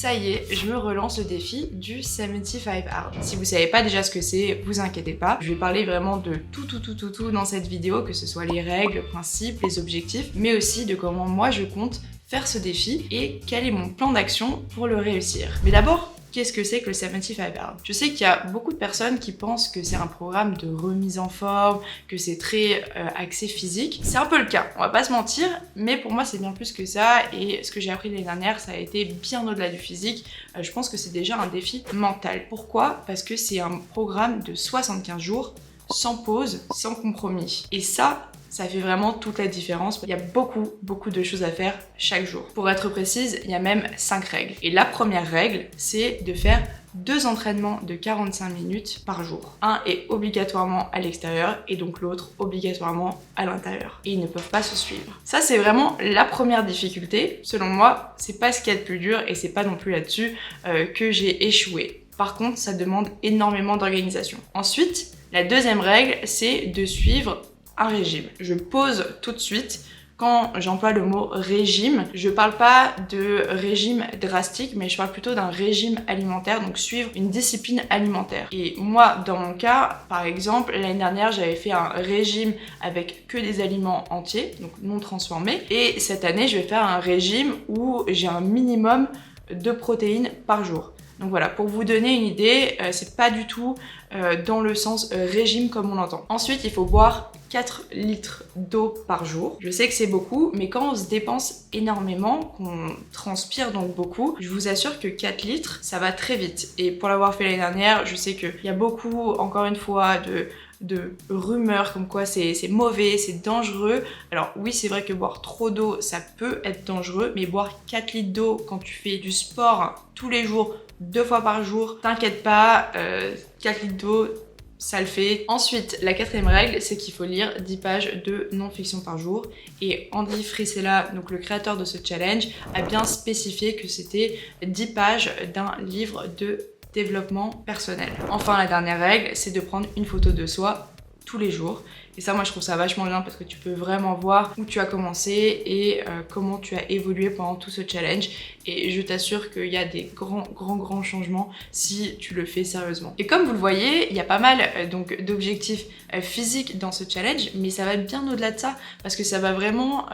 Ça y est, je me relance le défi du 75 Hard. Si vous savez pas déjà ce que c'est, vous inquiétez pas. Je vais parler vraiment de tout dans cette vidéo, que ce soit les règles, le principe, les objectifs, mais aussi de comment moi je compte faire ce défi et quel est mon plan d'action pour le réussir. Mais d'abord, qu'est-ce que c'est que le 75 Hard? Je sais qu'il y a beaucoup de personnes qui pensent que c'est un programme de remise en forme, que c'est très axé physique. C'est un peu le cas, on va pas se mentir, mais pour moi c'est bien plus que ça et ce que j'ai appris l'année dernière, ça a été bien au-delà du physique. Je pense que c'est déjà un défi mental. Pourquoi? Parce que c'est un programme de 75 jours, sans pause, sans compromis. Et ça fait vraiment toute la différence. Il y a beaucoup de choses à faire chaque jour. Pour être précise, il y a même 5 règles. Et la première règle, c'est de faire 2 entraînements de 45 minutes par jour. Un est obligatoirement à l'extérieur et donc l'autre obligatoirement à l'intérieur. Et ils ne peuvent pas se suivre. Ça, c'est vraiment la première difficulté. Selon moi, c'est pas ce qu'il y a de plus dur et c'est pas non plus là-dessus que j'ai échoué. Par contre, ça demande énormément d'organisation. Ensuite, la deuxième règle, c'est de suivre un régime. Je pose tout de suite. Quand j'emploie le mot régime, je parle pas de régime drastique, mais je parle plutôt d'un régime alimentaire, donc suivre une discipline alimentaire. Et moi, dans mon cas, par exemple, l'année dernière, j'avais fait un régime avec que des aliments entiers, donc non transformés. Et cette année, je vais faire un régime où j'ai un minimum de protéines par jour. Donc voilà, pour vous donner une idée, c'est pas du tout dans le sens régime comme on l'entend. Ensuite, il faut boire 4 litres d'eau par jour. Je sais que c'est beaucoup, mais quand on se dépense énormément, qu'on transpire donc beaucoup, je vous assure que 4 litres, ça va très vite. Et pour l'avoir fait l'année dernière, je sais qu'il y a beaucoup, encore une fois, de rumeurs comme quoi c'est mauvais, c'est dangereux. Alors oui, c'est vrai que boire trop d'eau, ça peut être dangereux, mais boire 4 litres d'eau quand tu fais du sport tous les jours, 2 fois par jour, t'inquiète pas, 4 litres d'eau, ça le fait. Ensuite, la quatrième règle, c'est qu'il faut lire 10 pages de non-fiction par jour. Et Andy Frisella, donc le créateur de ce challenge, a bien spécifié que c'était 10 pages d'un livre de développement personnel. Enfin, la dernière règle, c'est de prendre une photo de soi tous les jours. Et ça, moi, je trouve ça vachement bien parce que tu peux vraiment voir où tu as commencé et comment tu as évolué pendant tout ce challenge. Et je t'assure qu'il y a des grands changements si tu le fais sérieusement. Et comme vous le voyez, il y a pas mal donc d'objectifs physiques dans ce challenge, mais ça va bien au-delà de ça parce que ça va vraiment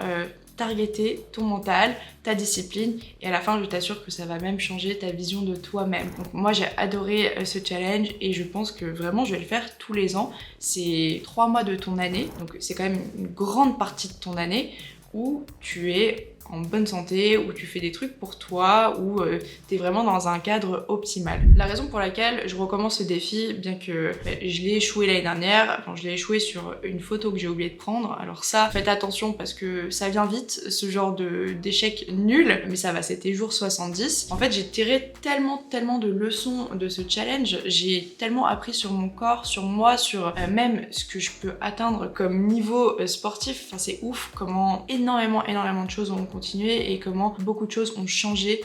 targeter ton mental, ta discipline et à la fin je t'assure que ça va même changer ta vision de toi-même. Donc moi j'ai adoré ce challenge et je pense que vraiment je vais le faire tous les ans. C'est 3 mois de ton année, donc c'est quand même une grande partie de ton année où tu es en bonne santé, où tu fais des trucs pour toi, où t'es vraiment dans un cadre optimal. La raison pour laquelle je recommence ce défi, bien que je l'ai échoué l'année dernière, enfin je l'ai échoué sur une photo que j'ai oublié de prendre, alors ça, faites attention parce que ça vient vite, ce genre d'échec nul, mais ça va, c'était jour 70. En fait, j'ai tiré tellement de leçons de ce challenge, j'ai tellement appris sur mon corps, sur moi, sur même ce que je peux atteindre comme niveau sportif, enfin c'est ouf comment énormément de choses ont continué et comment beaucoup de choses ont changé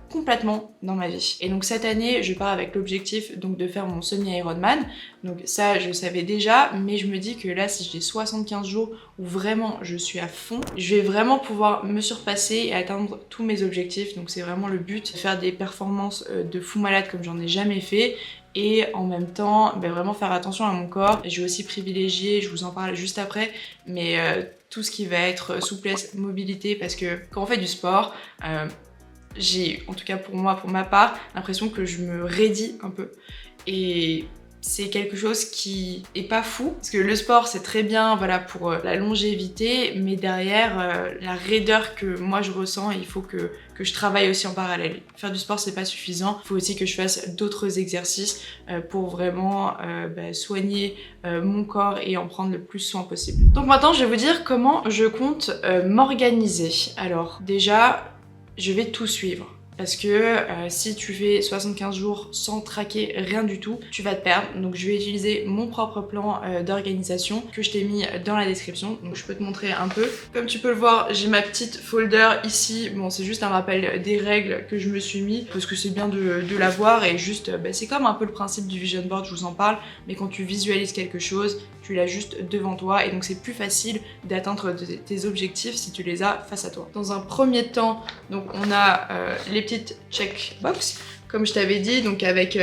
complètement dans ma vie. Et donc cette année, je pars avec l'objectif donc de faire mon semi-Ironman. Donc ça, je le savais déjà, mais je me dis que là, si j'ai 75 jours où vraiment je suis à fond, je vais vraiment pouvoir me surpasser et atteindre tous mes objectifs. Donc c'est vraiment le but, de faire des performances de fou malade comme j'en ai jamais fait. Et en même temps, vraiment faire attention à mon corps. Je vais aussi privilégier, je vous en parle juste après, mais tout ce qui va être souplesse, mobilité, parce que quand on fait du sport, j'ai, en tout cas pour moi, pour ma part, l'impression que je me raidis un peu. Et c'est quelque chose qui est pas fou, parce que le sport c'est très bien voilà, pour la longévité, mais derrière la raideur que moi je ressens, il faut que je travaille aussi en parallèle. Faire du sport c'est pas suffisant, il faut aussi que je fasse d'autres exercices pour vraiment soigner mon corps et en prendre le plus soin possible. Donc maintenant je vais vous dire comment je compte m'organiser. Alors déjà, je vais tout suivre. Parce que si tu fais 75 jours sans traquer rien du tout, tu vas te perdre. Donc je vais utiliser mon propre plan d'organisation que je t'ai mis dans la description. Donc je peux te montrer un peu. Comme tu peux le voir, j'ai ma petite folder ici. Bon, c'est juste un rappel des règles que je me suis mis parce que c'est bien de l'avoir et juste, c'est comme un peu le principe du vision board, je vous en parle. Mais quand tu visualises quelque chose, tu l'as juste devant toi et donc c'est plus facile d'atteindre tes objectifs si tu les as face à toi. Dans un premier temps, donc on a les petites checkbox, comme je t'avais dit, donc avec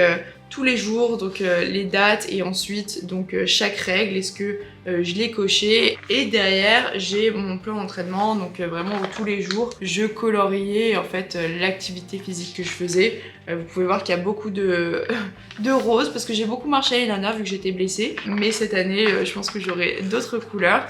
tous les jours, donc les dates et ensuite donc chaque règle, est-ce que je l'ai coché. Et derrière j'ai mon plan d'entraînement, donc vraiment où tous les jours je coloriais en fait l'activité physique que je faisais. Vous pouvez voir qu'il y a beaucoup de rose parce que j'ai beaucoup marché l'année dernière vu que j'étais blessée, mais cette année je pense que j'aurai d'autres couleurs.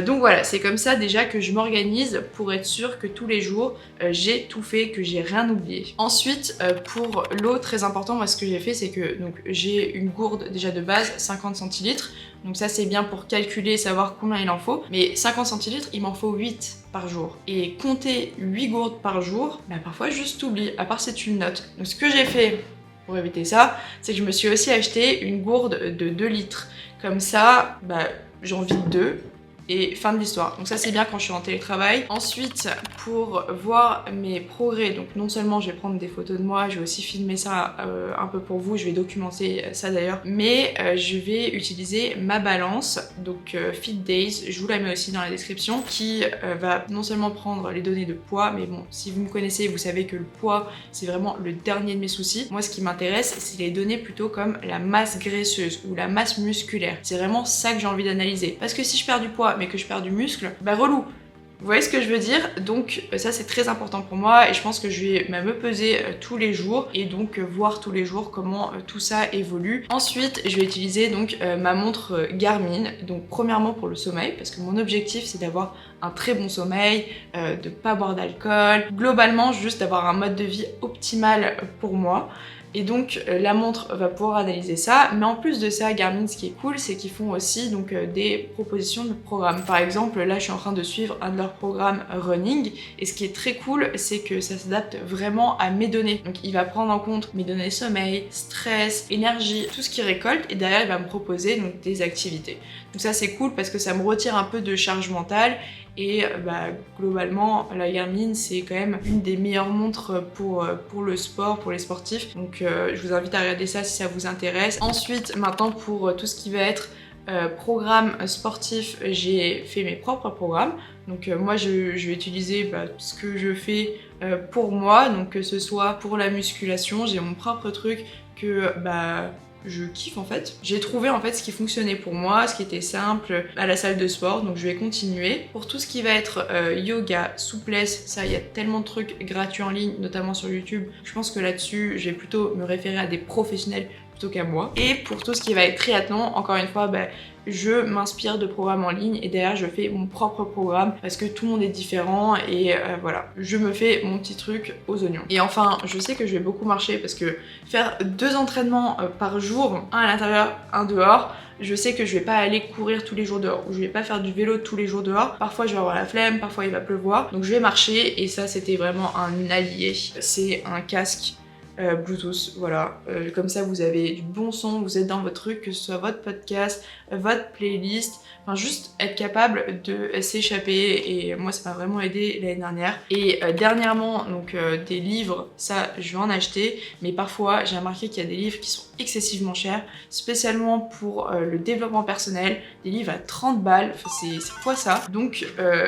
Donc voilà, c'est comme ça déjà que je m'organise pour être sûre que tous les jours j'ai tout fait, que j'ai rien oublié. Ensuite pour l'eau, très important, moi ce que j'ai fait c'est que donc j'ai une gourde déjà de base 50 centilitres, donc ça c'est bien pour calculer, savoir combien il en faut, mais 50 centilitres il m'en faut 8 par jour. Et compter 8 gourdes par jour, bah parfois juste t'oublies, à part si tu le notes. Donc ce que j'ai fait pour éviter ça, c'est que je me suis aussi acheté une gourde de 2 litres. Comme ça, bah j'en vide 2. Et fin de l'histoire. Donc ça c'est bien quand je suis en télétravail. Ensuite, pour voir mes progrès, donc non seulement je vais prendre des photos de moi, je vais aussi filmer ça un peu pour vous, je vais documenter ça d'ailleurs, mais je vais utiliser ma balance, donc Fit Days, je vous la mets aussi dans la description, qui va non seulement prendre les données de poids, mais bon, si vous me connaissez, vous savez que le poids, c'est vraiment le dernier de mes soucis. Moi, ce qui m'intéresse, c'est les données plutôt comme la masse graisseuse ou la masse musculaire. C'est vraiment ça que j'ai envie d'analyser. Parce que si je perds du poids, mais que je perds du muscle, bah relou. Vous voyez ce que je veux dire? Donc ça c'est très important pour moi et je pense que je vais me peser tous les jours et donc voir tous les jours comment tout ça évolue. Ensuite je vais utiliser donc ma montre Garmin, donc premièrement pour le sommeil parce que mon objectif c'est d'avoir un très bon sommeil, de pas boire d'alcool, globalement juste d'avoir un mode de vie optimal pour moi. Et donc la montre va pouvoir analyser ça, mais en plus de ça, Garmin, ce qui est cool, c'est qu'ils font aussi donc des propositions de programmes. Par exemple, là je suis en train de suivre un de leurs programmes running, et ce qui est très cool, c'est que ça s'adapte vraiment à mes données. Donc il va prendre en compte mes données sommeil, stress, énergie, tout ce qu'il récolte, et derrière il va me proposer donc des activités. Donc ça c'est cool parce que ça me retire un peu de charge mentale. Et bah, globalement, la Garmin, c'est quand même une des meilleures montres pour le sport, pour les sportifs. Donc je vous invite à regarder ça si ça vous intéresse. Ensuite, maintenant pour tout ce qui va être programme sportif, j'ai fait mes propres programmes. Donc moi, je vais utiliser ce que je fais pour moi. Donc que ce soit pour la musculation, j'ai mon propre truc que je kiffe en fait. J'ai trouvé en fait ce qui fonctionnait pour moi, ce qui était simple à la salle de sport, donc je vais continuer. Pour tout ce qui va être yoga, souplesse, ça il y a tellement de trucs gratuits en ligne, notamment sur YouTube. Je pense que là-dessus, je vais plutôt me référer à des professionnels plutôt qu'à moi. Et pour tout ce qui va être triathlon, encore une fois, je m'inspire de programmes en ligne et derrière je fais mon propre programme parce que tout le monde est différent et voilà, je me fais mon petit truc aux oignons. Et enfin, je sais que je vais beaucoup marcher parce que faire 2 entraînements par jour, un à l'intérieur, un dehors, je sais que je vais pas aller courir tous les jours dehors ou je vais pas faire du vélo tous les jours dehors. Parfois je vais avoir la flemme, parfois il va pleuvoir, donc je vais marcher et ça c'était vraiment un allié. C'est un casque Bluetooth, voilà, comme ça vous avez du bon son, vous êtes dans votre truc, que ce soit votre podcast, votre playlist, enfin juste être capable de s'échapper et moi ça m'a vraiment aidé l'année dernière. Et dernièrement, donc des livres, ça je vais en acheter, mais parfois j'ai remarqué qu'il y a des livres qui sont excessivement chers, spécialement pour le développement personnel, des livres à 30 balles, c'est quoi ça? Donc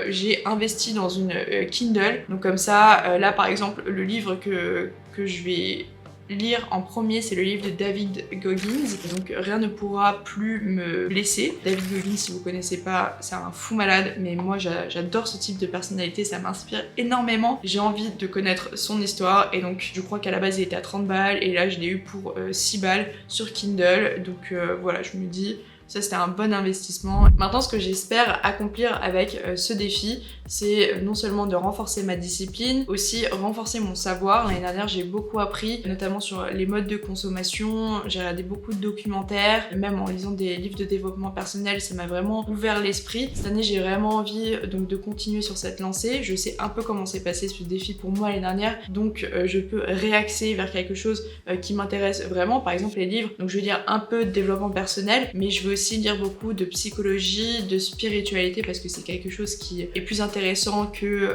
j'ai investi dans une Kindle, donc comme ça, là par exemple le livre que je vais lire en premier, c'est le livre de David Goggins, donc rien ne pourra plus me blesser. David Goggins, si vous connaissez pas, c'est un fou malade, mais moi j'adore ce type de personnalité, ça m'inspire énormément. J'ai envie de connaître son histoire et donc je crois qu'à la base il était à 30 balles et là je l'ai eu pour 6 balles sur Kindle, donc voilà, je me dis ça c'était un bon investissement. Maintenant ce que j'espère accomplir avec ce défi, c'est non seulement de renforcer ma discipline, aussi renforcer mon savoir. L'année dernière j'ai beaucoup appris, notamment sur les modes de consommation, j'ai regardé beaucoup de documentaires, même en lisant des livres de développement personnel, ça m'a vraiment ouvert l'esprit. Cette année j'ai vraiment envie donc de continuer sur cette lancée, je sais un peu comment s'est passé ce défi pour moi l'année dernière, donc je peux réaxer vers quelque chose qui m'intéresse vraiment, par exemple les livres, donc je vais lire un peu de développement personnel, mais je veux aussi lire beaucoup de psychologie, de spiritualité parce que c'est quelque chose qui est plus intéressant que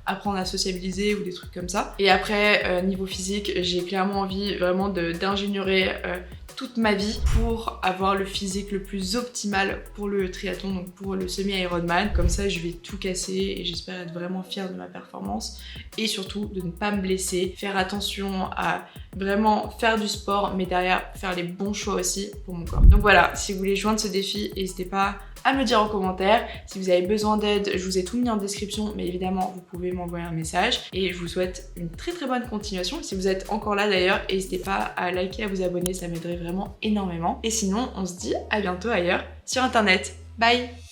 apprendre à sociabiliser ou des trucs comme ça. Et après, niveau physique, j'ai clairement envie vraiment d'ingénierer toute ma vie pour avoir le physique le plus optimal pour le triathlon, donc pour le semi-Ironman. Comme ça, je vais tout casser et j'espère être vraiment fière de ma performance et surtout de ne pas me blesser, faire attention à vraiment faire du sport, mais derrière faire les bons choix aussi pour mon corps. Donc voilà, si vous voulez joindre ce défi, n'hésitez pas à me le dire en commentaire. Si vous avez besoin d'aide, je vous ai tout mis en description, mais évidemment, vous pouvez m'envoyer un message. Et je vous souhaite une très très bonne continuation. Si vous êtes encore là d'ailleurs, n'hésitez pas à liker, à vous abonner, ça m'aiderait vraiment énormément. Et sinon, on se dit à bientôt ailleurs sur internet. Bye!